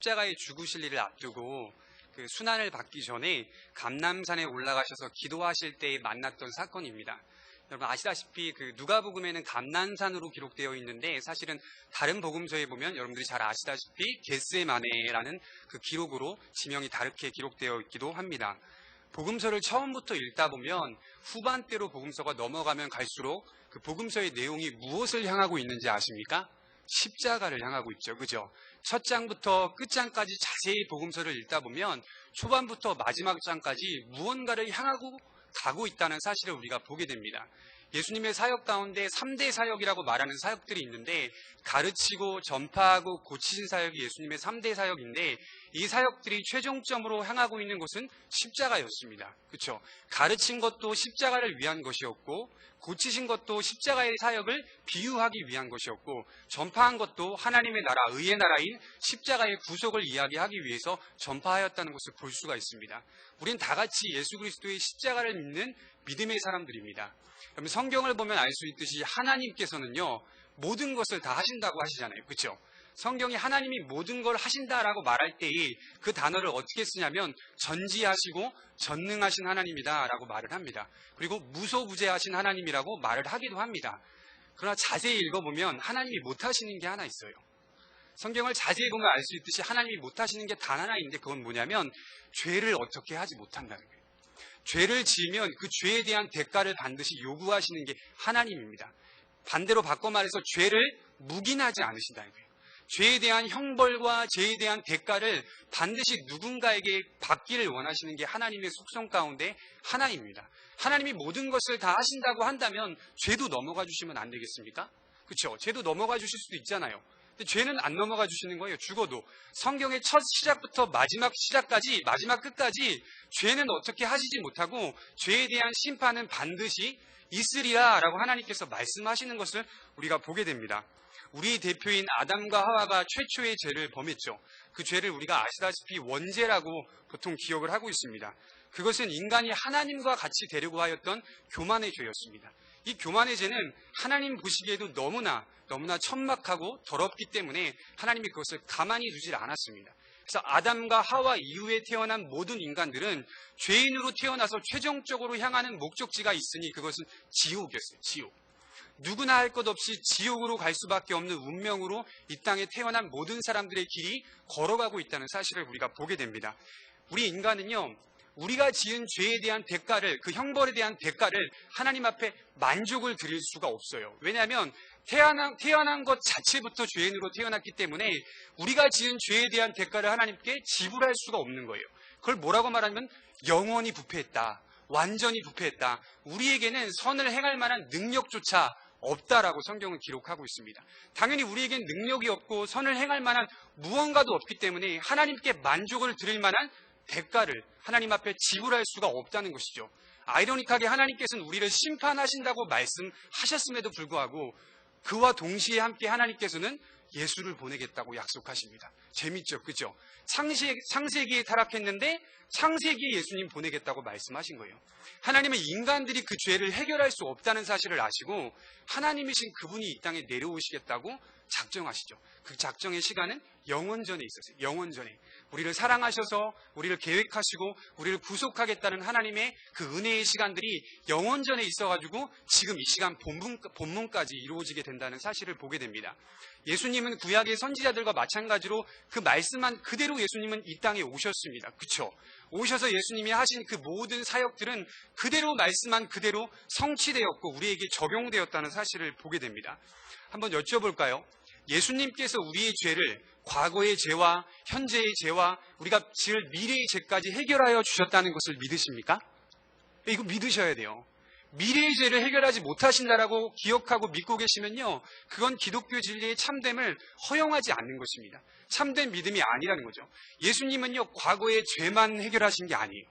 십자가에 죽으실 일을 앞두고 그 순환을 받기 전에 감람산에 올라가셔서 기도하실 때 만났던 사건입니다. 여러분 아시다시피 그 누가복음에는 감람산으로 기록되어 있는데 사실은 다른 복음서에 보면 여러분들이 잘 아시다시피 겟세마네라는 그 기록으로 지명이 다르게 기록되어 있기도 합니다. 복음서를 처음부터 읽다 보면 후반대로 복음서가 넘어가면 갈수록 그 복음서의 내용이 무엇을 향하고 있는지 아십니까? 십자가를 향하고 있죠. 그죠? 첫 장부터 끝장까지 자세히 복음서를 읽다 보면 초반부터 마지막 장까지 무언가를 향하고 가고 있다는 사실을 우리가 보게 됩니다. 예수님의 사역 가운데 3대 사역이라고 말하는 사역들이 있는데 가르치고 전파하고 고치신 사역이 예수님의 3대 사역인데 이 사역들이 최종점으로 향하고 있는 곳은 십자가였습니다. 그렇죠? 가르친 것도 십자가를 위한 것이었고 고치신 것도 십자가의 사역을 비유하기 위한 것이었고 전파한 것도 하나님의 나라, 의의 나라인 십자가의 구속을 이야기하기 위해서 전파하였다는 것을 볼 수가 있습니다. 우린 다 같이 예수 그리스도의 십자가를 믿는 믿음의 사람들입니다. 그럼 성경을 보면 알 수 있듯이 하나님께서는요 모든 것을 다 하신다고 하시잖아요. 그렇죠? 성경이 하나님이 모든 걸 하신다라고 말할 때에 그 단어를 어떻게 쓰냐면 전지하시고 전능하신 하나님이다라고 말을 합니다. 그리고 무소부재하신 하나님이라고 말을 하기도 합니다. 그러나 자세히 읽어보면 하나님이 못하시는 게 하나 있어요. 성경을 자세히 보면 알 수 있듯이 하나님이 못하시는 게 단 하나 있는데 그건 뭐냐면 죄를 어떻게 하지 못한다는 거예요. 죄를 지으면 그 죄에 대한 대가를 반드시 요구하시는 게 하나님입니다. 반대로 바꿔 말해서 죄를 묵인하지 않으신다는 거예요. 죄에 대한 형벌과 죄에 대한 대가를 반드시 누군가에게 받기를 원하시는 게 하나님의 속성 가운데 하나입니다. 하나님이 모든 것을 다 하신다고 한다면 죄도 넘어가 주시면 안 되겠습니까? 그렇죠? 죄도 넘어가 주실 수도 있잖아요. 근데 죄는 안 넘어가 주시는 거예요. 죽어도. 성경의 첫 시작부터 마지막 시작까지 마지막 끝까지 죄는 어떻게 하시지 못하고 죄에 대한 심판은 반드시 있으리라 라고 하나님께서 말씀하시는 것을 우리가 보게 됩니다. 우리 대표인 아담과 하와가 최초의 죄를 범했죠. 그 죄를 우리가 아시다시피 원죄라고 보통 기억을 하고 있습니다. 그것은 인간이 하나님과 같이 되려고 하였던 교만의 죄였습니다. 이 교만의 죄는 하나님 보시기에도 너무나 천막하고 더럽기 때문에 하나님이 그것을 가만히 두질 않았습니다. 그래서 아담과 하와 이후에 태어난 모든 인간들은 죄인으로 태어나서 최종적으로 향하는 목적지가 있으니 그것은 지옥이었어요. 지옥. 누구나 할 것 없이 지옥으로 갈 수밖에 없는 운명으로 이 땅에 태어난 모든 사람들의 길이 걸어가고 있다는 사실을 우리가 보게 됩니다. 우리 인간은요, 우리가 지은 죄에 대한 대가를, 그 형벌에 대한 대가를 하나님 앞에 만족을 드릴 수가 없어요. 왜냐하면 태어난 것 자체부터 죄인으로 태어났기 때문에 우리가 지은 죄에 대한 대가를 하나님께 지불할 수가 없는 거예요. 그걸 뭐라고 말하면 영원히 부패했다. 완전히 부패했다. 우리에게는 선을 행할 만한 능력조차 없다라고 성경은 기록하고 있습니다. 당연히 우리에겐 능력이 없고 선을 행할 만한 무언가도 없기 때문에 하나님께 만족을 드릴 만한 대가를 하나님 앞에 지불할 수가 없다는 것이죠. 아이러니하게 하나님께서는 우리를 심판하신다고 말씀하셨음에도 불구하고 그와 동시에 함께 하나님께서는 예수를 보내겠다고 약속하십니다. 재밌죠? 그죠? 창세기에 타락했는데 창세기에 예수님 보내겠다고 말씀하신 거예요. 하나님은 인간들이 그 죄를 해결할 수 없다는 사실을 아시고 하나님이신 그분이 이 땅에 내려오시겠다고 작정하시죠. 그 작정의 시간은 영원전에 있었어요. 영원전에. 우리를 사랑하셔서 우리를 계획하시고 우리를 구속하겠다는 하나님의 그 은혜의 시간들이 영원전에 있어가지고 지금 이 시간 본문까지 이루어지게 된다는 사실을 보게 됩니다. 예수님은 구약의 선지자들과 마찬가지로 그 말씀한 그대로 예수님은 이 땅에 오셨습니다. 그렇죠? 오셔서 예수님이 하신 그 모든 사역들은 그대로 말씀한 그대로 성취되었고 우리에게 적용되었다는 사실을 보게 됩니다. 한번 여쭤볼까요? 예수님께서 우리의 죄를 과거의 죄와 현재의 죄와 우리가 지을 미래의 죄까지 해결하여 주셨다는 것을 믿으십니까? 이거 믿으셔야 돼요. 미래의 죄를 해결하지 못하신다라고 기억하고 믿고 계시면요, 그건 기독교 진리의 참됨을 허용하지 않는 것입니다. 참된 믿음이 아니라는 거죠. 예수님은요, 과거의 죄만 해결하신 게 아니에요.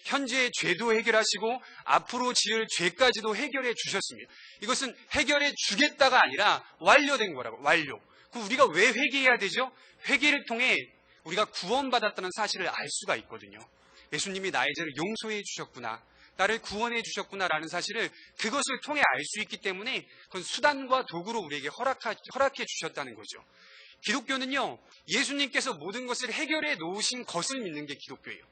현재의 죄도 해결하시고 앞으로 지을 죄까지도 해결해 주셨습니다. 이것은 해결해 주겠다가 아니라 완료된 거라고. 완료. 그럼 우리가 왜 회개해야 되죠? 회개를 통해 우리가 구원받았다는 사실을 알 수가 있거든요. 예수님이 나의 죄를 용서해 주셨구나, 나를 구원해 주셨구나라는 사실을 그것을 통해 알 수 있기 때문에 그건 수단과 도구로 우리에게 허락해 주셨다는 거죠. 기독교는요, 예수님께서 모든 것을 해결해 놓으신 것을 믿는 게 기독교예요.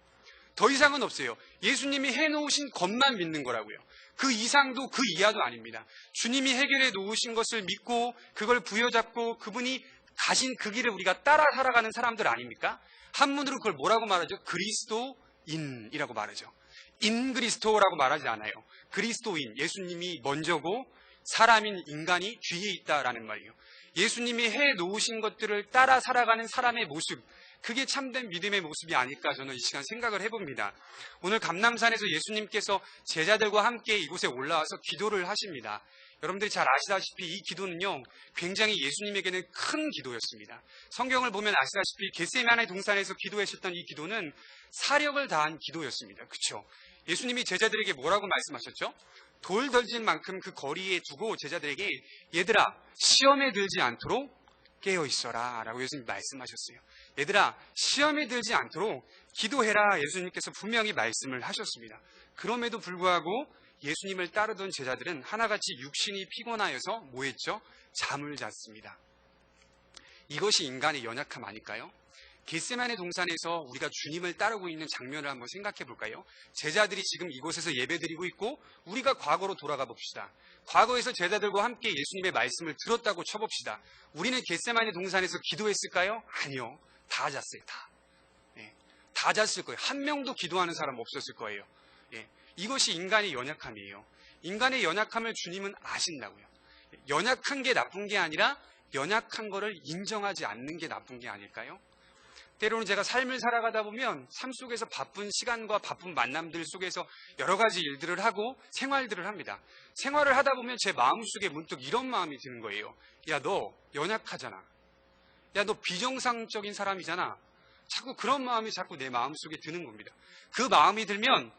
더 이상은 없어요. 예수님이 해놓으신 것만 믿는 거라고요. 그 이상도 그 이하도 아닙니다. 주님이 해결해 놓으신 것을 믿고 그걸 부여잡고 그분이 가신 그 길을 우리가 따라 살아가는 사람들 아닙니까? 한문으로 그걸 뭐라고 말하죠? 그리스도인이라고 말하죠. 인그리스도라고 말하지 않아요. 그리스도인, 예수님이 먼저고 사람인 인간이 뒤에 있다라는 말이에요. 예수님이 해놓으신 것들을 따라 살아가는 사람의 모습, 그게 참된 믿음의 모습이 아닐까 저는 이 시간 생각을 해봅니다. 오늘 감람산에서 예수님께서 제자들과 함께 이곳에 올라와서 기도를 하십니다. 여러분들이 잘 아시다시피 이 기도는요, 굉장히 예수님에게는 큰 기도였습니다. 성경을 보면 아시다시피 겟세마네 동산에서 기도하셨던 이 기도는 사력을 다한 기도였습니다. 그렇죠? 예수님이 제자들에게 뭐라고 말씀하셨죠? 돌 던진 만큼 그 거리에 두고 제자들에게 얘들아 시험에 들지 않도록 깨어있어라 라고 예수님이 말씀하셨어요. 얘들아 시험에 들지 않도록 기도해라 예수님께서 분명히 말씀을 하셨습니다. 그럼에도 불구하고 예수님을 따르던 제자들은 하나같이 육신이 피곤하여서 뭐했죠? 잠을 잤습니다. 이것이 인간의 연약함 아닐까요? 겟세마네 동산에서 우리가 주님을 따르고 있는 장면을 한번 생각해 볼까요? 제자들이 지금 이곳에서 예배드리고 있고 우리가 과거로 돌아가 봅시다. 과거에서 제자들과 함께 예수님의 말씀을 들었다고 쳐봅시다. 우리는 겟세마네 동산에서 기도했을까요? 아니요. 다 잤어요. 다 잤을 거예요. 한 명도 기도하는 사람 없었을 거예요. 이것이 인간의 연약함이에요. 인간의 연약함을 주님은 아신다고요. 연약한 게 나쁜 게 아니라 연약한 거를 인정하지 않는 게 나쁜 게 아닐까요? 때로는 제가 삶을 살아가다 보면 삶 속에서 바쁜 시간과 바쁜 만남들 속에서 여러 가지 일들을 하고 생활들을 합니다. 생활을 하다 보면 제 마음속에 문득 이런 마음이 드는 거예요. 야, 너 연약하잖아. 야, 너 비정상적인 사람이잖아. 자꾸 그런 마음이 자꾸 내 마음속에 드는 겁니다. 그 마음이 들면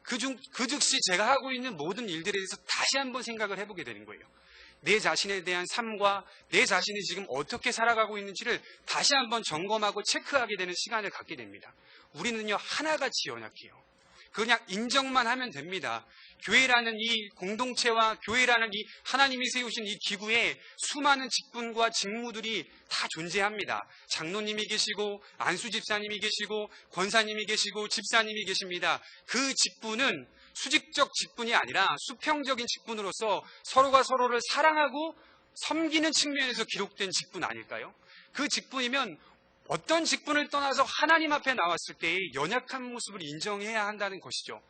그 즉시 제가 하고 있는 모든 일들에 대해서 다시 한번 생각을 해보게 되는 거예요. 내 자신에 대한 삶과 내 자신이 지금 어떻게 살아가고 있는지를 다시 한번 점검하고 체크하게 되는 시간을 갖게 됩니다. 우리는요, 하나같이 연약해요. 그냥 인정만 하면 됩니다. 교회라는 이 공동체와 교회라는 이 하나님이 세우신 이 기구에 수많은 직분과 직무들이 다 존재합니다. 장로님이 계시고 안수 집사님이 계시고 권사님이 계시고 집사님이 계십니다. 그 직분은 수직적 직분이 아니라 수평적인 직분으로서 서로가 서로를 사랑하고 섬기는 측면에서 기록된 직분 아닐까요? 그 직분이면 어떤 직분을 떠나서 하나님 앞에 나왔을 때의 연약한 모습을 인정해야 한다는 것이죠.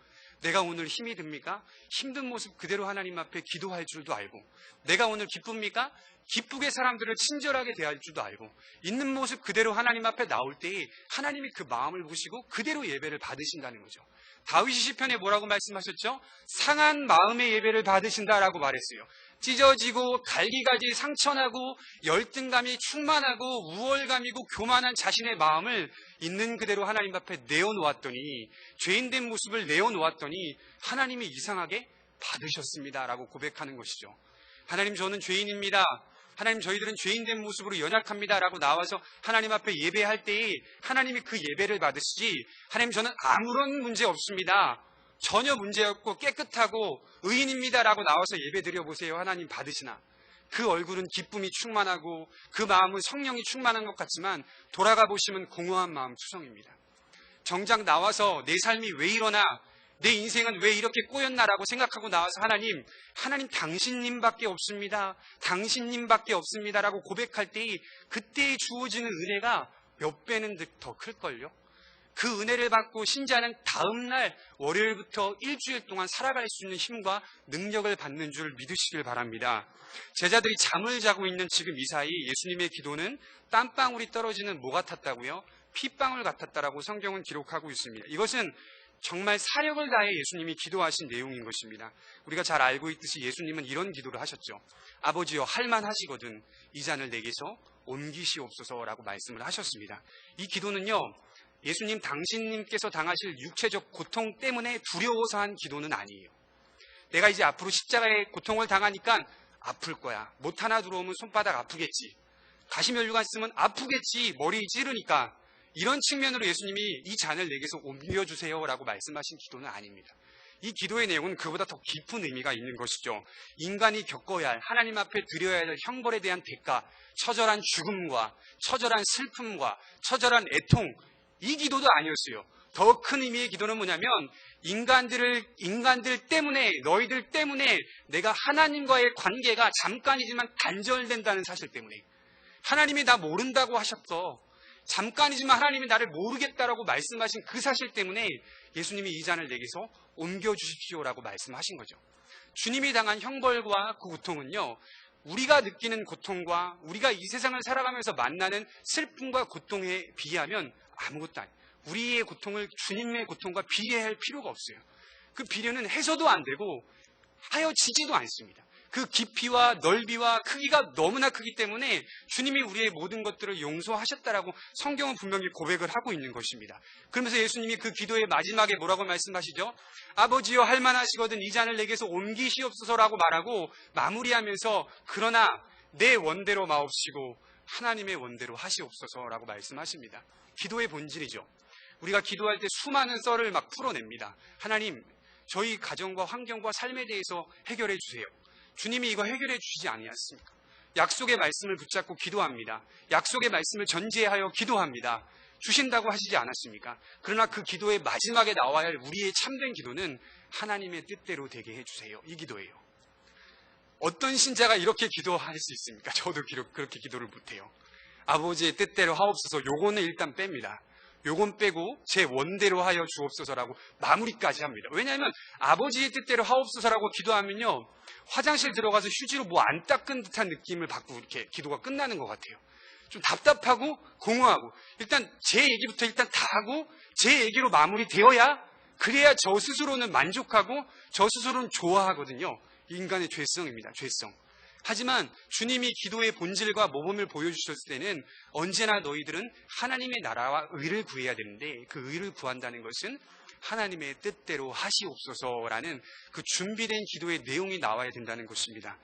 내가 오늘 힘이 듭니까? 힘든 모습 그대로 하나님 앞에 기도할 줄도 알고, 내가 오늘 기쁩니까? 기쁘게 사람들을 친절하게 대할 줄도 알고, 있는 모습 그대로 하나님 앞에 나올 때에 하나님이 그 마음을 보시고 그대로 예배를 받으신다는 거죠. 다윗이 시편에 뭐라고 말씀하셨죠? 상한 마음의 예배를 받으신다라고 말했어요. 찢어지고 갈기가지 상처나고 열등감이 충만하고 우월감이고 교만한 자신의 마음을 있는 그대로 하나님 앞에 내어놓았더니, 죄인된 모습을 내어놓았더니 하나님이 이상하게 받으셨습니다라고 고백하는 것이죠. 하나님, 저는 죄인입니다. 하나님, 저희들은 죄인된 모습으로 연약합니다라고 나와서 하나님 앞에 예배할 때에 하나님이 그 예배를 받으시지, 하나님 저는 아무런 문제 없습니다, 전혀 문제 없고 깨끗하고 의인입니다라고 나와서 예배 드려보세요, 하나님 받으시나? 그 얼굴은 기쁨이 충만하고 그 마음은 성령이 충만한 것 같지만 돌아가 보시면 공허한 마음 투성입니다. 정작 나와서 내 삶이 왜 이러나, 내 인생은 왜 이렇게 꼬였나라고 생각하고 나와서 하나님 당신님밖에 없습니다, 당신님밖에 없습니다라고 고백할 때 그때 주어지는 은혜가 몇 배는 더 클걸요. 그 은혜를 받고 신자는 다음날 월요일부터 일주일 동안 살아갈 수 있는 힘과 능력을 받는 줄 믿으시길 바랍니다. 제자들이 잠을 자고 있는 지금 이 사이 예수님의 기도는 땀방울이 떨어지는 뭐 같았다고요? 핏방울 같았다라고 성경은 기록하고 있습니다. 이것은 정말 사력을 다해 예수님이 기도하신 내용인 것입니다. 우리가 잘 알고 있듯이 예수님은 이런 기도를 하셨죠. 아버지여, 할만하시거든 이 잔을 내게서 옮기시옵소서라고 말씀을 하셨습니다. 이 기도는요, 예수님 당신님께서 당하실 육체적 고통 때문에 두려워서 한 기도는 아니에요. 내가 이제 앞으로 십자가의 고통을 당하니까 아플 거야, 못 하나 들어오면 손바닥 아프겠지, 가시면류관 쓰면 아프겠지, 머리 찌르니까, 이런 측면으로 예수님이 이 잔을 내게서 옮겨주세요라고 말씀하신 기도는 아닙니다. 이 기도의 내용은 그보다 더 깊은 의미가 있는 것이죠. 인간이 겪어야 할, 하나님 앞에 드려야 할 형벌에 대한 대가, 처절한 죽음과 처절한 슬픔과 처절한 애통, 이 기도도 아니었어요. 더 큰 의미의 기도는 뭐냐면 인간들 때문에, 너희들 때문에 내가 하나님과의 관계가 잠깐이지만 단절된다는 사실 때문에, 하나님이 나 모른다고 하셨어. 잠깐이지만 하나님이 나를 모르겠다라고 말씀하신 그 사실 때문에 예수님이 이 잔을 내게서 옮겨주십시오라고 말씀하신 거죠. 주님이 당한 형벌과 그 고통은요, 우리가 느끼는 고통과 우리가 이 세상을 살아가면서 만나는 슬픔과 고통에 비하면 아무것도 아니에요. 우리의 고통을 주님의 고통과 비례할 필요가 없어요. 그 비례는 해서도 안 되고 하여지지도 않습니다. 그 깊이와 넓이와 크기가 너무나 크기 때문에 주님이 우리의 모든 것들을 용서하셨다라고 성경은 분명히 고백을 하고 있는 것입니다. 그러면서 예수님이 그 기도의 마지막에 뭐라고 말씀하시죠? 아버지여 할만하시거든 이 잔을 내게서 옮기시옵소서라고 말하고 마무리하면서 그러나 내 원대로 마옵시고 하나님의 원대로 하시옵소서라고 말씀하십니다. 기도의 본질이죠. 우리가 기도할 때 수많은 썰을 막 풀어냅니다. 하나님, 저희 가정과 환경과 삶에 대해서 해결해 주세요. 주님이 이거 해결해 주시지 아니하십니까? 약속의 말씀을 붙잡고 기도합니다. 약속의 말씀을 전제하여 기도합니다. 주신다고 하시지 않았습니까? 그러나 그 기도의 마지막에 나와야 할 우리의 참된 기도는 하나님의 뜻대로 되게 해주세요. 이 기도예요. 어떤 신자가 이렇게 기도할 수 있습니까? 저도 그렇게 기도를 못해요. 아버지의 뜻대로 하옵소서, 요거는 일단 뺍니다. 요건 빼고 제 원대로 하여 주옵소서라고 마무리까지 합니다. 왜냐하면 아버지의 뜻대로 하옵소서라고 기도하면요, 화장실 들어가서 휴지로 뭐 안 닦은 듯한 느낌을 받고 이렇게 기도가 끝나는 것 같아요. 좀 답답하고 공허하고, 일단 제 얘기부터 일단 다 하고 제 얘기로 마무리되어야, 그래야 저 스스로는 만족하고 저 스스로는 좋아하거든요. 인간의 죄성입니다. 죄성. 하지만 주님이 기도의 본질과 모범을 보여주셨을 때는 언제나 너희들은 하나님의 나라와 의를 구해야 되는데, 그 의를 구한다는 것은 하나님의 뜻대로 하시옵소서라는 그 준비된 기도의 내용이 나와야 된다는 것입니다.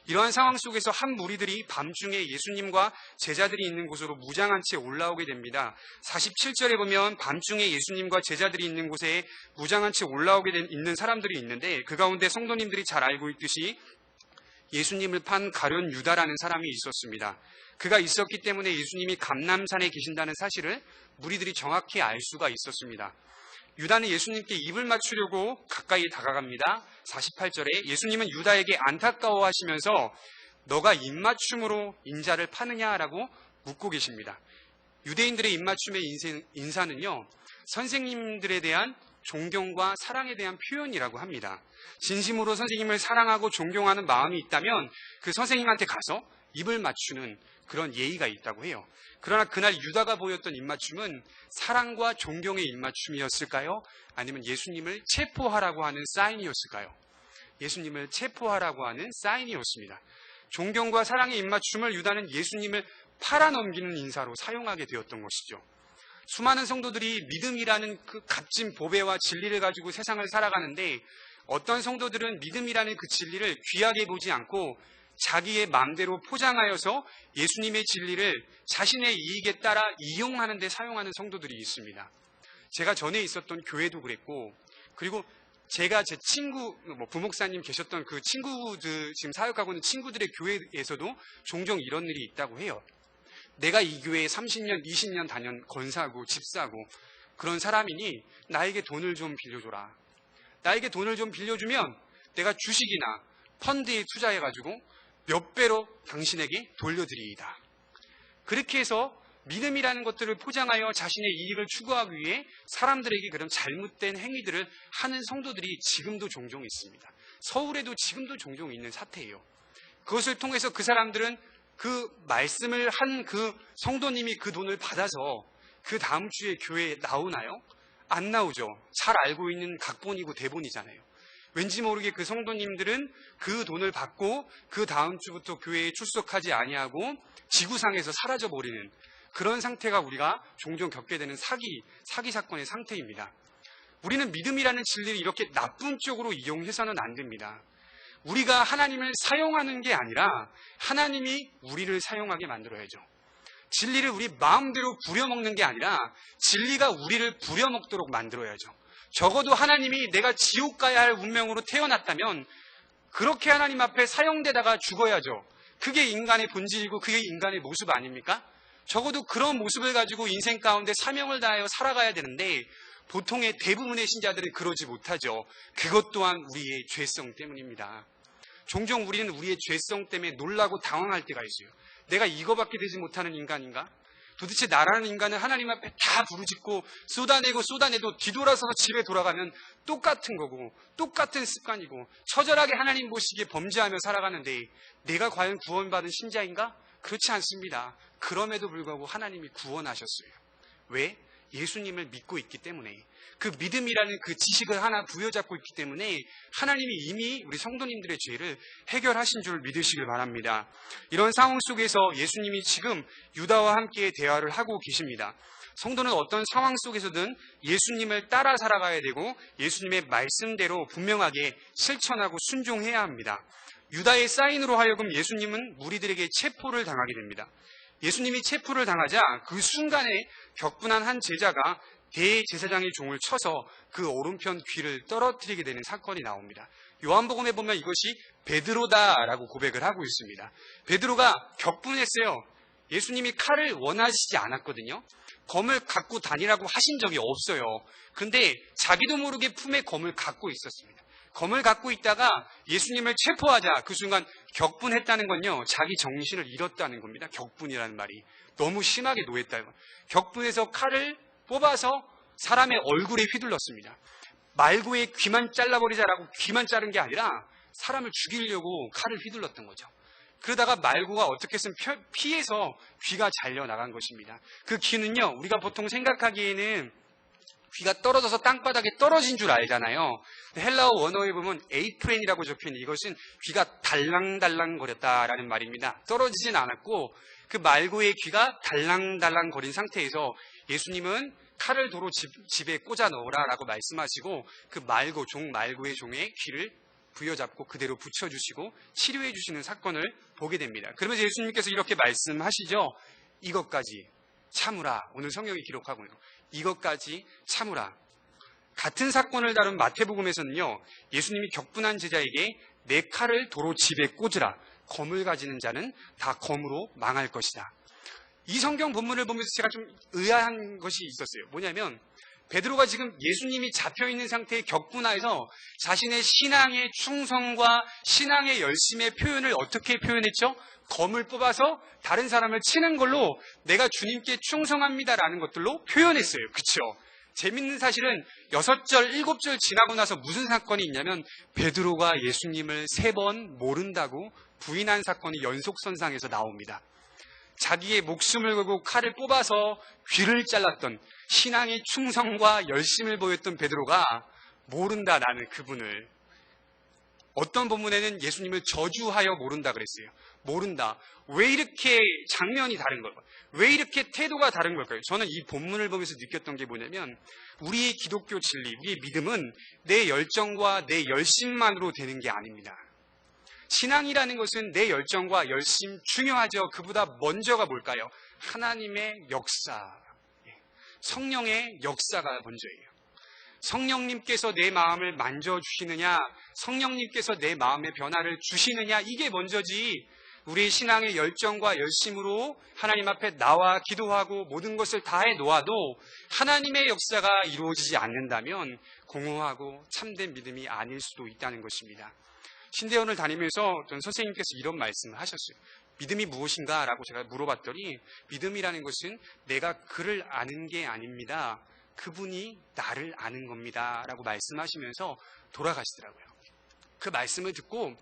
이러한 상황 속에서 한 무리들이 밤중에 예수님과 제자들이 있는 곳으로 무장한 채 올라오게 됩니다. 47절에 보면 밤중에 예수님과 제자들이 있는 곳에 무장한 채 올라오게 있는 사람들이 있는데, 그 가운데 성도님들이 잘 알고 있듯이 예수님을 판 가룟 유다라는 사람이 있었습니다. 그가 있었기 때문에 예수님이 감람산에 계신다는 사실을 무리들이 정확히 알 수가 있었습니다. 유다는 예수님께 입을 맞추려고 가까이 다가갑니다. 48절에 예수님은 유다에게 안타까워하시면서 너가 입맞춤으로 인자를 파느냐라고 묻고 계십니다. 유대인들의 입맞춤의 인사는요, 선생님들에 대한 존경과 사랑에 대한 표현이라고 합니다. 진심으로 선생님을 사랑하고 존경하는 마음이 있다면 그 선생님한테 가서 입을 맞추는 그런 예의가 있다고 해요. 그러나 그날 유다가 보였던 입맞춤은 사랑과 존경의 입맞춤이었을까요? 아니면 예수님을 체포하라고 하는 사인이었을까요? 예수님을 체포하라고 하는 사인이었습니다. 존경과 사랑의 입맞춤을 유다는 예수님을 팔아넘기는 인사로 사용하게 되었던 것이죠. 수많은 성도들이 믿음이라는 그 값진 보배와 진리를 가지고 세상을 살아가는데, 어떤 성도들은 믿음이라는 그 진리를 귀하게 보지 않고 자기의 마음대로 포장하여서 예수님의 진리를 자신의 이익에 따라 이용하는 데 사용하는 성도들이 있습니다. 제가 전에 있었던 교회도 그랬고, 그리고 제가 제 친구, 부목사님 계셨던 그 친구들, 지금 사역하고 있는 친구들의 교회에서도 종종 이런 일이 있다고 해요. 내가 이 교회에 30년, 20년 다년 건사하고 집사고 그런 사람이니 나에게 돈을 좀 빌려줘라. 나에게 돈을 좀 빌려주면 내가 주식이나 펀드에 투자해가지고 몇 배로 당신에게 돌려드리이다. 그렇게 해서 믿음이라는 것들을 포장하여 자신의 이익을 추구하기 위해 사람들에게 그런 잘못된 행위들을 하는 성도들이 지금도 종종 있습니다. 서울에도 지금도 종종 있는 사태예요. 그것을 통해서 그 사람들은 그 말씀을 한 그 성도님이 그 돈을 받아서 그 다음 주에 교회에 나오나요? 안 나오죠. 잘 알고 있는 각본이고 대본이잖아요. 왠지 모르게 그 성도님들은 그 돈을 받고 그 다음 주부터 교회에 출석하지 아니하고 지구상에서 사라져버리는 그런 상태가 우리가 종종 겪게 되는 사기 사건의 상태입니다. 우리는 믿음이라는 진리를 이렇게 나쁜 쪽으로 이용해서는 안 됩니다. 우리가 하나님을 사용하는 게 아니라 하나님이 우리를 사용하게 만들어야죠. 진리를 우리 마음대로 부려먹는 게 아니라 진리가 우리를 부려먹도록 만들어야죠. 적어도 하나님이 내가 지옥 가야 할 운명으로 태어났다면 그렇게 하나님 앞에 사형되다가 죽어야죠. 그게 인간의 본질이고 그게 인간의 모습 아닙니까? 적어도 그런 모습을 가지고 인생 가운데 사명을 다하여 살아가야 되는데 보통의 대부분의 신자들은 그러지 못하죠. 그것 또한 우리의 죄성 때문입니다. 종종 우리는 우리의 죄성 때문에 놀라고 당황할 때가 있어요. 내가 이거밖에 되지 못하는 인간인가? 도대체 나라는 인간은 하나님 앞에 다 부르짖고 쏟아내도 뒤돌아서서 집에 돌아가면 똑같은 거고 똑같은 습관이고 처절하게 하나님 보시기에 범죄하며 살아가는데 내가 과연 구원받은 신자인가? 그렇지 않습니다. 그럼에도 불구하고 하나님이 구원하셨어요. 왜? 예수님을 믿고 있기 때문에, 그 믿음이라는 그 지식을 하나 부여잡고 있기 때문에 하나님이 이미 우리 성도님들의 죄를 해결하신 줄 믿으시길 바랍니다. 이런 상황 속에서 예수님이 지금 유다와 함께 대화를 하고 계십니다. 성도는 어떤 상황 속에서든 예수님을 따라 살아가야 되고 예수님의 말씀대로 분명하게 실천하고 순종해야 합니다. 유다의 사인으로 하여금 예수님은 무리들에게 체포를 당하게 됩니다. 예수님이 체포를 당하자 그 순간에 격분한 한 제자가 대제사장의 종을 쳐서 그 오른편 귀를 떨어뜨리게 되는 사건이 나옵니다. 요한복음에 보면 이것이 베드로다라고 고백을 하고 있습니다. 베드로가 격분했어요. 예수님이 칼을 원하시지 않았거든요. 검을 갖고 다니라고 하신 적이 없어요. 근데 자기도 모르게 품에 검을 갖고 있었습니다. 검을 갖고 있다가 예수님을 체포하자 그 순간 격분했다는 건요, 자기 정신을 잃었다는 겁니다. 격분이라는 말이 너무 심하게 노했다. 격분해서 칼을 뽑아서 사람의 얼굴에 휘둘렀습니다. 말고의 귀만 잘라버리자라고 귀만 자른 게 아니라 사람을 죽이려고 칼을 휘둘렀던 거죠. 그러다가 말고가 어떻게 했으면 피해서 귀가 잘려나간 것입니다. 그 귀는요, 우리가 보통 생각하기에는 귀가 떨어져서 땅바닥에 떨어진 줄 알잖아요. 헬라어 원어에 보면 에이프렌이라고 적혀있는 이것은 귀가 달랑달랑 거렸다라는 말입니다. 떨어지진 않았고 그 말고의 귀가 달랑달랑 거린 상태에서 예수님은 칼을 도로 집에 꽂아 넣으라라고 말씀하시고 그 말고의 종의 귀를 부여잡고 그대로 붙여주시고 치료해 주시는 사건을 보게 됩니다. 그러면서 예수님께서 이렇게 말씀하시죠. 이것까지 참으라. 오늘 성경이 기록하고 있는 이것까지 참으라. 같은 사건을 다룬 마태복음에서는요, 예수님이 격분한 제자에게 내 칼을 도로 집에 꽂으라. 검을 가지는 자는 다 검으로 망할 것이다. 이 성경 본문을 보면서 제가 좀 의아한 것이 있었어요. 뭐냐면 베드로가 지금 예수님이 잡혀있는 상태의 격분하에서 자신의 신앙의 충성과 신앙의 열심의 표현을 어떻게 표현했죠? 검을 뽑아서 다른 사람을 치는 걸로 내가 주님께 충성합니다라는 것들로 표현했어요. 그렇죠? 재밌는 사실은 6절, 7절 지나고 나서 무슨 사건이 있냐면 베드로가 예수님을 3번 모른다고 부인한 사건이 연속선상에서 나옵니다. 자기의 목숨을 걸고 칼을 뽑아서 귀를 잘랐던 신앙의 충성과 열심을 보였던 베드로가 모른다, 나는 그분을. 어떤 본문에는 예수님을 저주하여 모른다 그랬어요. 모른다. 왜 이렇게 장면이 다른 걸까요? 왜 이렇게 태도가 다른 걸까요? 저는 이 본문을 보면서 느꼈던 게 뭐냐면 우리의 기독교 진리, 우리의 믿음은 내 열정과 내 열심만으로 되는 게 아닙니다. 신앙이라는 것은 내 열정과 열심 중요하죠. 그보다 먼저가 뭘까요? 하나님의 역사, 성령의 역사가 먼저예요. 성령님께서 내 마음을 만져주시느냐, 성령님께서 내 마음의 변화를 주시느냐, 이게 먼저지. 우리의 신앙의 열정과 열심으로 하나님 앞에 나와 기도하고 모든 것을 다해 놓아도 하나님의 역사가 이루어지지 않는다면 공허하고 참된 믿음이 아닐 수도 있다는 것입니다. 신대원을 다니면서 어떤 선생님께서 이런 말씀을 하셨어요. 믿음이 무엇인가? 라고 제가 물어봤더니 믿음이라는 것은 내가 그를 아는 게 아닙니다. 그분이 나를 아는 겁니다. 라고 말씀하시면서 돌아가시더라고요. 그 말씀을 듣고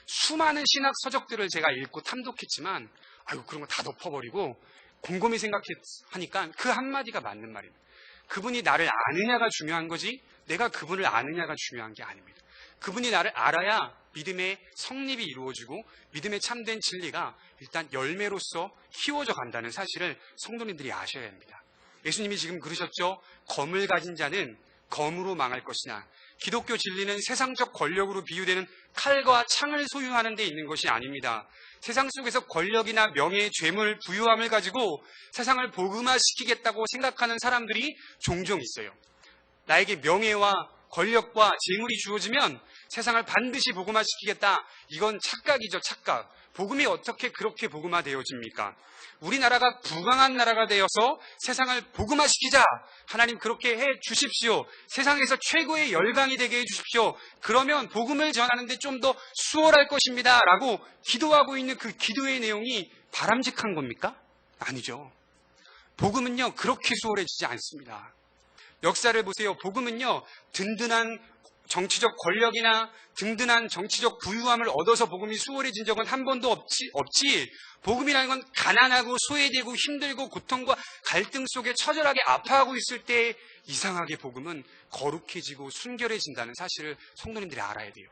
수많은 신학 서적들을 제가 읽고 탐독했지만 아이고 그런 거 다 덮어버리고 곰곰이 생각하니까 그 한마디가 맞는 말입니다. 그분이 나를 아느냐가 중요한 거지 내가 그분을 아느냐가 중요한 게 아닙니다. 그분이 나를 알아야 믿음의 성립이 이루어지고 믿음의 참된 진리가 일단 열매로서 키워져 간다는 사실을 성도님들이 아셔야 합니다. 예수님이 지금 그러셨죠. 검을 가진 자는 검으로 망할 것이나 기독교 진리는 세상적 권력으로 비유되는 칼과 창을 소유하는 데 있는 것이 아닙니다. 세상 속에서 권력이나 명예, 죄물, 부유함을 가지고 세상을 복음화시키겠다고 생각하는 사람들이 종종 있어요. 나에게 명예와 권력과 재물이 주어지면 세상을 반드시 복음화시키겠다. 이건 착각이죠, 착각. 복음이 어떻게 그렇게 복음화되어집니까? 우리나라가 부강한 나라가 되어서 세상을 복음화시키자. 하나님 그렇게 해 주십시오. 세상에서 최고의 열강이 되게 해 주십시오. 그러면 복음을 전하는데 좀 더 수월할 것입니다. 라고 기도하고 있는 그 기도의 내용이 바람직한 겁니까? 아니죠. 복음은요, 그렇게 수월해지지 않습니다. 역사를 보세요. 복음은요, 든든한 정치적 권력이나 든든한 정치적 부유함을 얻어서 복음이 수월해진 적은 한 번도 없지. 복음이라는 건 가난하고 소외되고 힘들고 고통과 갈등 속에 처절하게 아파하고 있을 때 이상하게 복음은 거룩해지고 순결해진다는 사실을 성도님들이 알아야 돼요.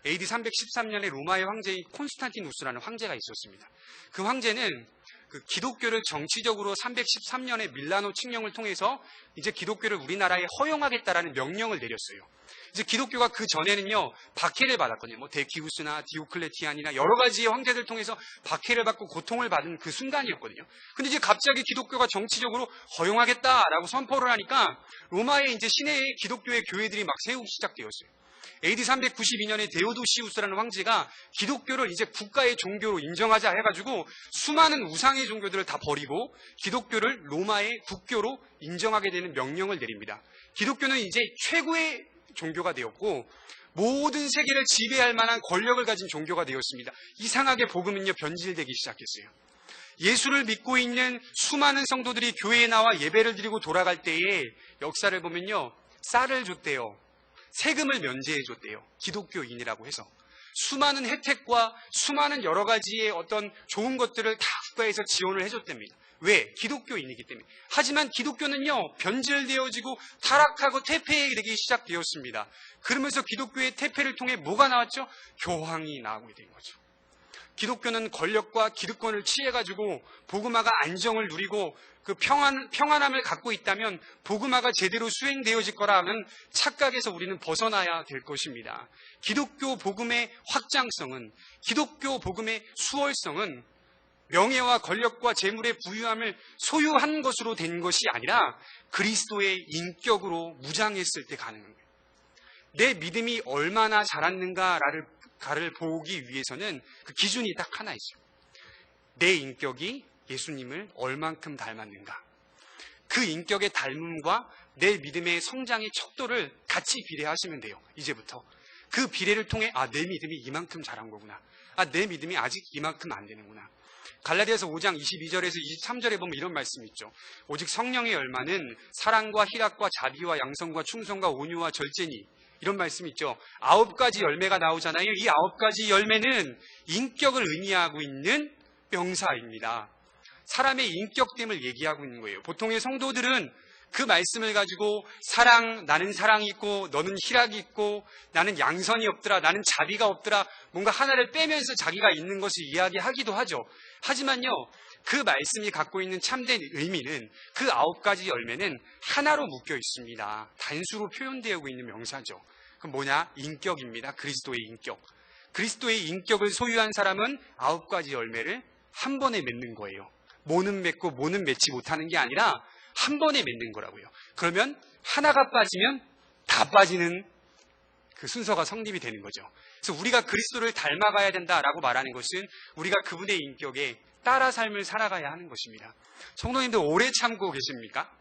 AD 313년에 로마의 황제인 콘스탄티누스라는 황제가 있었습니다. 그 황제는 그 기독교를 정치적으로 313년에 밀라노 칙령을 통해서 이제 기독교를 우리나라에 허용하겠다라는 명령을 내렸어요. 이제 기독교가 그 전에는요, 박해를 받았거든요. 뭐 데키우스나 디오클레티안이나 여러 가지의 황제들 통해서 박해를 받고 고통을 받은 그 순간이었거든요. 근데 이제 갑자기 기독교가 정치적으로 허용하겠다라고 선포를 하니까 로마의 이제 시내에 기독교의 교회들이 막 세우기 시작되었어요. AD 392년에 데오도시우스라는 황제가 기독교를 이제 국가의 종교로 인정하자 해가지고 수많은 우상의 종교들을 다 버리고 기독교를 로마의 국교로 인정하게 되는 명령을 내립니다. 기독교는 이제 최고의 종교가 되었고 모든 세계를 지배할 만한 권력을 가진 종교가 되었습니다. 이상하게 복음은요, 변질되기 시작했어요. 예수를 믿고 있는 수많은 성도들이 교회에 나와 예배를 드리고 돌아갈 때에 역사를 보면요, 쌀을 줬대요. 세금을 면제해줬대요. 기독교인이라고 해서. 수많은 혜택과 수많은 여러 가지의 어떤 좋은 것들을 다 국가에서 지원을 해줬답니다. 왜? 기독교인이기 때문에. 하지만 기독교는요, 변질되어지고 타락하고 퇴폐되기 시작되었습니다. 그러면서 기독교의 퇴폐를 통해 뭐가 나왔죠? 교황이 나오게 된 거죠. 기독교는 권력과 기득권을 취해가지고 복음화가 안정을 누리고 그 평안함을 갖고 있다면 복음화가 제대로 수행되어질 거라는 착각에서 우리는 벗어나야 될 것입니다. 기독교 복음의 확장성은, 기독교 복음의 수월성은 명예와 권력과 재물의 부유함을 소유한 것으로 된 것이 아니라 그리스도의 인격으로 무장했을 때 가능한 거예요. 내 믿음이 얼마나 자랐는가를 보기 위해서는 그 기준이 딱 하나 있어요. 내 인격이 예수님을 얼만큼 닮았는가. 그 인격의 닮음과 내 믿음의 성장의 척도를 같이 비례하시면 돼요. 이제부터. 그 비례를 통해 내 믿음이 이만큼 자란 거구나. 내 믿음이 아직 이만큼 안 되는구나. 갈라디아서 5장 22절에서 23절에 보면 이런 말씀이 있죠. 오직 성령의 열매는 사랑과 희락과 자비와 양성과 충성과 온유와 절제니, 이런 말씀이 있죠. 9가지 열매가 나오잖아요. 이 9가지 열매는 인격을 의미하고 있는 명사입니다. 사람의 인격됨을 얘기하고 있는 거예요. 보통의 성도들은 그 말씀을 가지고 나는 사랑이 있고 너는 희락이 있고 나는 양선이 없더라, 나는 자비가 없더라, 뭔가 하나를 빼면서 자기가 있는 것을 이야기하기도 하죠. 하지만요, 그 말씀이 갖고 있는 참된 의미는, 그 9가지 열매는 하나로 묶여 있습니다. 단수로 표현되고 있는 명사죠. 그럼 뭐냐? 인격입니다. 그리스도의 인격. 그리스도의 인격을 소유한 사람은 9가지 열매를 한 번에 맺는 거예요. 모는 맺고 모는 맺지 못하는 게 아니라 한 번에 맺는 거라고요. 그러면 하나가 빠지면 다 빠지는 그 순서가 성립이 되는 거죠. 그래서 우리가 그리스도를 닮아가야 된다라고 말하는 것은 우리가 그분의 인격에 따라 삶을 살아가야 하는 것입니다. 성도님들 오래 참고 계십니까?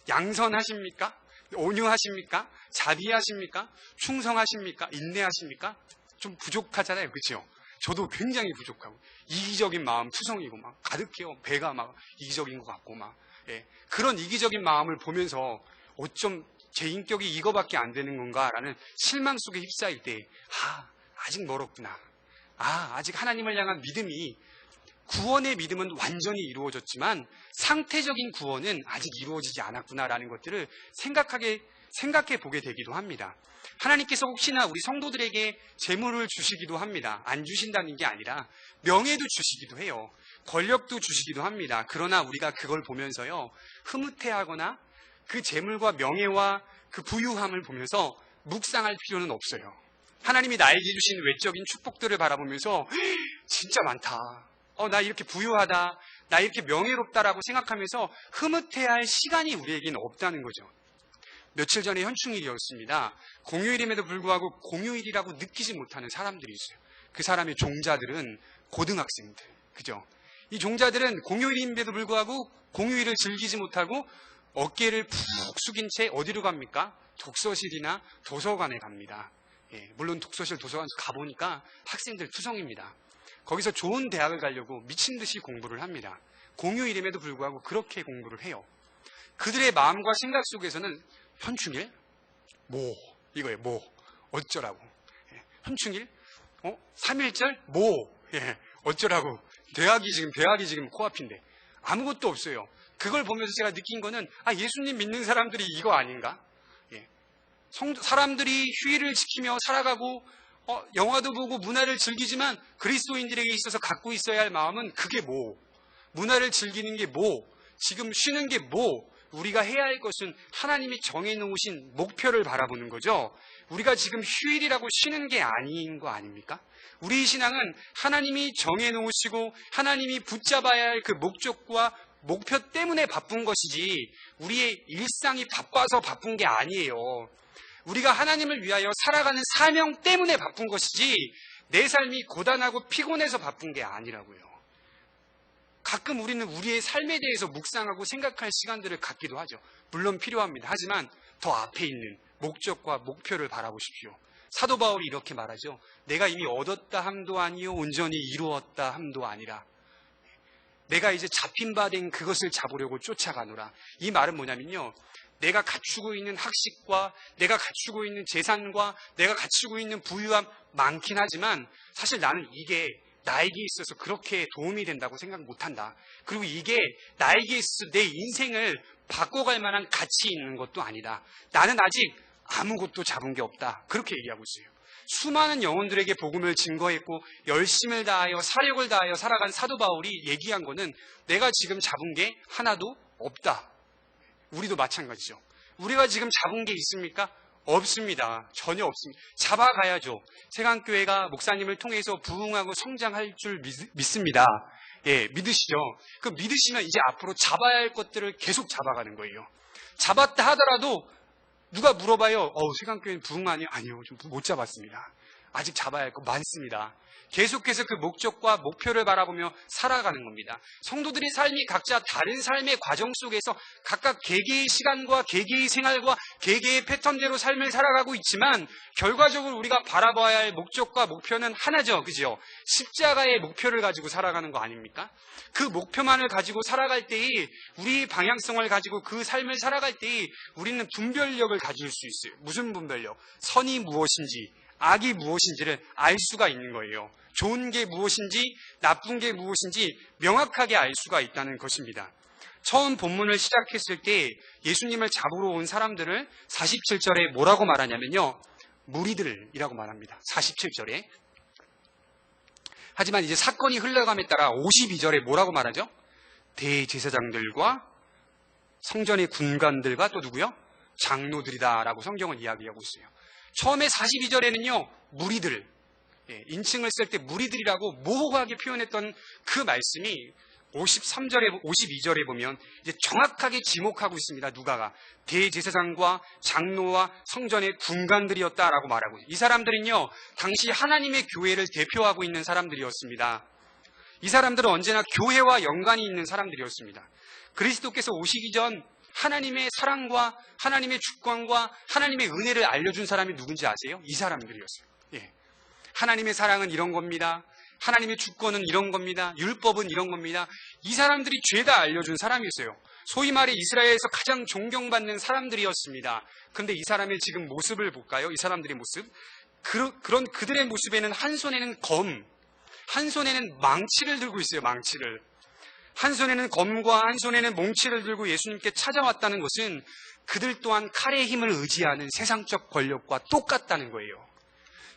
양선하십니까? 온유하십니까? 자비하십니까? 충성하십니까? 인내하십니까? 좀 부족하잖아요. 그렇죠? 저도 굉장히 부족하고 이기적인 마음 투성이고 막 가득해요. 배가 막 이기적인 것 같고 막 그런 이기적인 마음을 보면서 어쩜 제 인격이 이거밖에 안 되는 건가라는 실망 속에 휩싸일 때 아직 멀었구나. 아직 하나님을 향한 믿음이, 구원의 믿음은 완전히 이루어졌지만 상태적인 구원은 아직 이루어지지 않았구나라는 것들을 생각해 보게 되기도 합니다. 하나님께서 혹시나 우리 성도들에게 재물을 주시기도 합니다. 안 주신다는 게 아니라 명예도 주시기도 해요. 권력도 주시기도 합니다. 그러나 우리가 그걸 보면서요, 흐뭇해하거나 그 재물과 명예와 그 부유함을 보면서 묵상할 필요는 없어요. 하나님이 나에게 주신 외적인 축복들을 바라보면서 진짜 많다. 나 이렇게 부유하다. 나 이렇게 명예롭다라고 생각하면서 흐뭇해야 할 시간이 우리에게는 없다는 거죠. 며칠 전에 현충일이었습니다. 공휴일임에도 불구하고 공휴일이라고 느끼지 못하는 사람들이 있어요. 그 사람의 종자들은 고등학생들. 그죠? 이 종자들은 공휴일임에도 불구하고 공휴일을 즐기지 못하고 어깨를 푹 숙인 채 어디로 갑니까? 독서실이나 도서관에 갑니다. 물론 독서실, 도서관 가보니까 학생들 투성입니다. 거기서 좋은 대학을 가려고 미친 듯이 공부를 합니다. 공휴일임에도 불구하고 그렇게 공부를 해요. 그들의 마음과 생각 속에서는 현충일? 뭐? 이거예요. 뭐? 어쩌라고? 현충일? 3.1절? 뭐? 어쩌라고? 대학이 지금 코앞인데 아무것도 없어요. 그걸 보면서 제가 느낀 거는 예수님 믿는 사람들이 이거 아닌가? 사람들이 휴일을 지키며 살아가고 영화도 보고 문화를 즐기지만 그리스도인들에게 있어서 갖고 있어야 할 마음은 그게 뭐? 문화를 즐기는 게 뭐? 지금 쉬는 게 뭐? 우리가 해야 할 것은 하나님이 정해놓으신 목표를 바라보는 거죠. 우리가 지금 휴일이라고 쉬는 게 아닌 거 아닙니까? 우리 신앙은 하나님이 정해놓으시고 하나님이 붙잡아야 할 그 목적과 목표 때문에 바쁜 것이지 우리의 일상이 바빠서 바쁜 게 아니에요. 우리가 하나님을 위하여 살아가는 사명 때문에 바쁜 것이지 내 삶이 고단하고 피곤해서 바쁜 게 아니라고요. 가끔 우리는 우리의 삶에 대해서 묵상하고 생각할 시간들을 갖기도 하죠. 물론 필요합니다. 하지만 더 앞에 있는 목적과 목표를 바라보십시오. 사도 바울이 이렇게 말하죠. 내가 이미 얻었다 함도 아니요 온전히 이루었다 함도 아니라 내가 이제 잡힌 바 된 그것을 잡으려고 쫓아가노라. 이 말은 뭐냐면요. 내가 갖추고 있는 학식과 내가 갖추고 있는 재산과 내가 갖추고 있는 부유함 많긴 하지만 사실 나는 이게 나에게 있어서 그렇게 도움이 된다고 생각 못한다. 그리고 이게 나에게 있어서 내 인생을 바꿔갈 만한 가치 있는 것도 아니다. 나는 아직 아무것도 잡은 게 없다. 그렇게 얘기하고 있어요. 수많은 영혼들에게 복음을 증거했고 열심을 다하여 사력을 다하여 살아간 사도 바울이 얘기한 거는 내가 지금 잡은 게 하나도 없다. 우리도 마찬가지죠. 우리가 지금 잡은 게 있습니까? 없습니다. 전혀 없습니다. 잡아가야죠. 세강교회가 목사님을 통해서 부흥하고 성장할 줄 믿습니다. 믿으시죠? 그 믿으시면 이제 앞으로 잡아야 할 것들을 계속 잡아가는 거예요. 잡았다 하더라도 누가 물어봐요. 세강교회는 부흥하니? 아니요. 좀 못 잡았습니다. 아직 잡아야 할 거 많습니다. 계속해서 그 목적과 목표를 바라보며 살아가는 겁니다. 성도들의 삶이 각자 다른 삶의 과정 속에서 각각 개개의 시간과 개개의 생활과 개개의 패턴대로 삶을 살아가고 있지만 결과적으로 우리가 바라봐야 할 목적과 목표는 하나죠. 그죠? 십자가의 목표를 가지고 살아가는 거 아닙니까? 그 목표만을 가지고 살아갈 때에 우리의 방향성을 가지고 그 삶을 살아갈 때에 우리는 분별력을 가질 수 있어요. 무슨 분별력? 선이 무엇인지 악이 무엇인지를 알 수가 있는 거예요. 좋은 게 무엇인지 나쁜 게 무엇인지 명확하게 알 수가 있다는 것입니다. 처음 본문을 시작했을 때 예수님을 잡으러 온 사람들을 47절에 뭐라고 말하냐면요. 무리들이라고 말합니다. 47절에. 하지만 이제 사건이 흘러감에 따라 52절에 뭐라고 말하죠? 대제사장들과 성전의 군관들과 또 누구요? 장로들이다라고 성경은 이야기하고 있어요. 처음에 42절에는요, 무리들, 인칭을 쓸 때 무리들이라고 모호하게 표현했던 그 말씀이 53절에, 52절에 보면 이제 정확하게 지목하고 있습니다. 누가가. 대제사장과 장로와 성전의 군관들이었다라고 말하고 있어요. 이 사람들은요, 당시 하나님의 교회를 대표하고 있는 사람들이었습니다. 이 사람들은 언제나 교회와 연관이 있는 사람들이었습니다. 그리스도께서 오시기 전 하나님의 사랑과 하나님의 주권과 하나님의 은혜를 알려준 사람이 누군지 아세요? 이 사람들이었어요. 하나님의 사랑은 이런 겁니다. 하나님의 주권은 이런 겁니다. 율법은 이런 겁니다. 이 사람들이 죄다 알려준 사람이었어요. 소위 말해 이스라엘에서 가장 존경받는 사람들이었습니다. 그런데 이 사람의 지금 모습을 볼까요? 이 사람들의 모습. 그런 그들의 모습에는 한 손에는 검, 한 손에는 망치를 들고 있어요. 망치를. 한 손에는 검과 한 손에는 몽치를 들고 예수님께 찾아왔다는 것은 그들 또한 칼의 힘을 의지하는 세상적 권력과 똑같다는 거예요.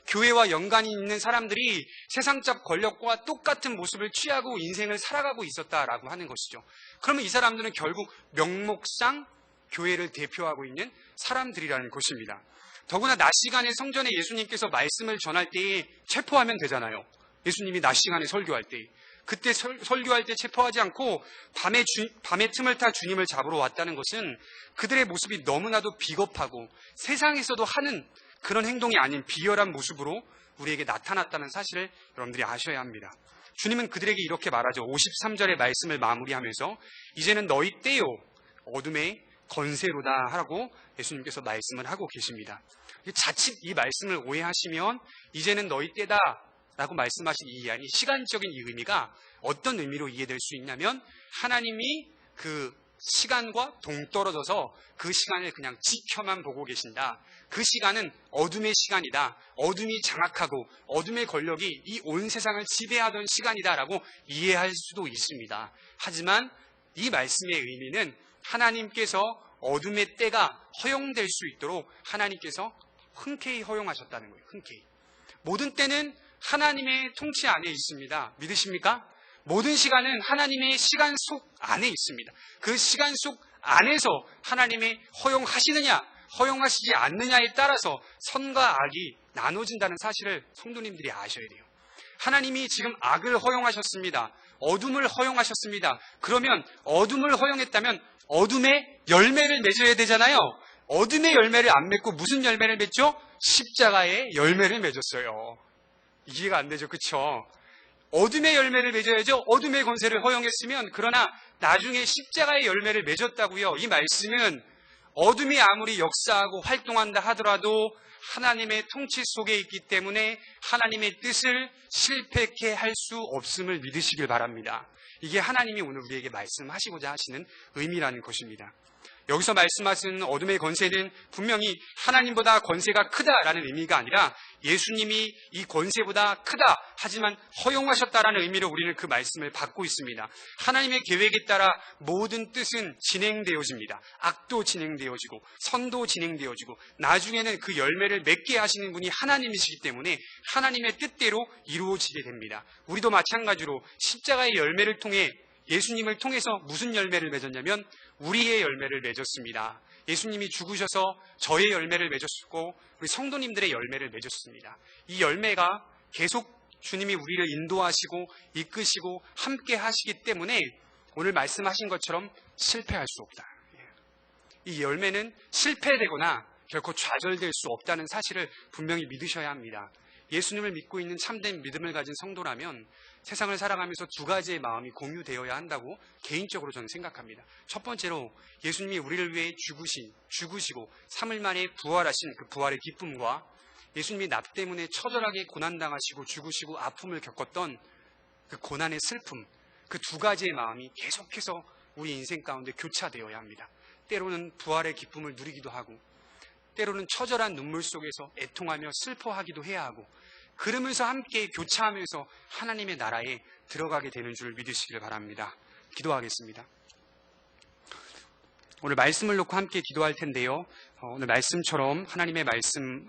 교회와 연관이 있는 사람들이 세상적 권력과 똑같은 모습을 취하고 인생을 살아가고 있었다라고 하는 것이죠. 그러면 이 사람들은 결국 명목상 교회를 대표하고 있는 사람들이라는 것입니다. 더구나 낮 시간에 성전에 예수님께서 말씀을 전할 때에 체포하면 되잖아요. 예수님이 낮 시간에 설교할 때. 그때 설교할 때 체포하지 않고 밤에 틈을 타 주님을 잡으러 왔다는 것은 그들의 모습이 너무나도 비겁하고 세상에서도 하는 그런 행동이 아닌 비열한 모습으로 우리에게 나타났다는 사실을 여러분들이 아셔야 합니다. 주님은 그들에게 이렇게 말하죠. 53절의 말씀을 마무리하면서 이제는 너희 때요 어둠의 건세로다 하라고 예수님께서 말씀을 하고 계십니다. 자칫 이 말씀을 오해하시면 이제는 너희 때다 라고 말씀하신 이 이야기, 시간적인 이 의미가 어떤 의미로 이해될 수 있냐면 하나님이 그 시간과 동떨어져서 그 시간을 그냥 지켜만 보고 계신다. 그 시간은 어둠의 시간이다. 어둠이 장악하고 어둠의 권력이 이 온 세상을 지배하던 시간이다라고 이해할 수도 있습니다. 하지만 이 말씀의 의미는 하나님께서 어둠의 때가 허용될 수 있도록 하나님께서 흔쾌히 허용하셨다는 거예요. 흔쾌히. 모든 때는 하나님의 통치 안에 있습니다. 믿으십니까? 모든 시간은 하나님의 시간 속 안에 있습니다. 그 시간 속 안에서 하나님의 허용하시느냐, 허용하시지 않느냐에 따라서 선과 악이 나눠진다는 사실을 성도님들이 아셔야 돼요. 하나님이 지금 악을 허용하셨습니다. 어둠을 허용하셨습니다. 그러면 어둠을 허용했다면 어둠의 열매를 맺어야 되잖아요. 어둠의 열매를 안 맺고 무슨 열매를 맺죠? 십자가의 열매를 맺었어요. 이해가 안 되죠, 그렇죠? 어둠의 열매를 맺어야죠. 어둠의 권세를 허용했으면, 그러나 나중에 십자가의 열매를 맺었다고요. 이 말씀은 어둠이 아무리 역사하고 활동한다 하더라도 하나님의 통치 속에 있기 때문에 하나님의 뜻을 실패케 할 수 없음을 믿으시길 바랍니다. 이게 하나님이 오늘 우리에게 말씀하시고자 하시는 의미라는 것입니다. 여기서 말씀하시는 어둠의 권세는 분명히 하나님보다 권세가 크다라는 의미가 아니라 예수님이 이 권세보다 크다 하지만 허용하셨다라는 의미로 우리는 그 말씀을 받고 있습니다. 하나님의 계획에 따라 모든 뜻은 진행되어집니다. 악도 진행되어지고 선도 진행되어지고 나중에는 그 열매를 맺게 하시는 분이 하나님이시기 때문에 하나님의 뜻대로 이루어지게 됩니다. 우리도 마찬가지로 십자가의 열매를 통해 예수님을 통해서 무슨 열매를 맺었냐면 우리의 열매를 맺었습니다. 예수님이 죽으셔서 저의 열매를 맺었고 우리 성도님들의 열매를 맺었습니다. 이 열매가 계속 주님이 우리를 인도하시고 이끄시고 함께 하시기 때문에 오늘 말씀하신 것처럼 실패할 수 없다. 이 열매는 실패되거나 결코 좌절될 수 없다는 사실을 분명히 믿으셔야 합니다. 예수님을 믿고 있는 참된 믿음을 가진 성도라면 세상을 살아가면서 두 가지의 마음이 공유되어야 한다고 개인적으로 저는 생각합니다. 첫 번째로 예수님이 우리를 위해 죽으시고 3일 만에 부활하신 그 부활의 기쁨과 예수님이 나 때문에 처절하게 고난당하시고 죽으시고 아픔을 겪었던 그 고난의 슬픔, 그 두 가지의 마음이 계속해서 우리 인생 가운데 교차되어야 합니다. 때로는 부활의 기쁨을 누리기도 하고 때로는 처절한 눈물 속에서 애통하며 슬퍼하기도 해야 하고 그러면서 함께 교차하면서 하나님의 나라에 들어가게 되는 줄 믿으시길 바랍니다. 기도하겠습니다. 오늘 말씀을 놓고 함께 기도할 텐데요. 오늘 말씀처럼 하나님의 말씀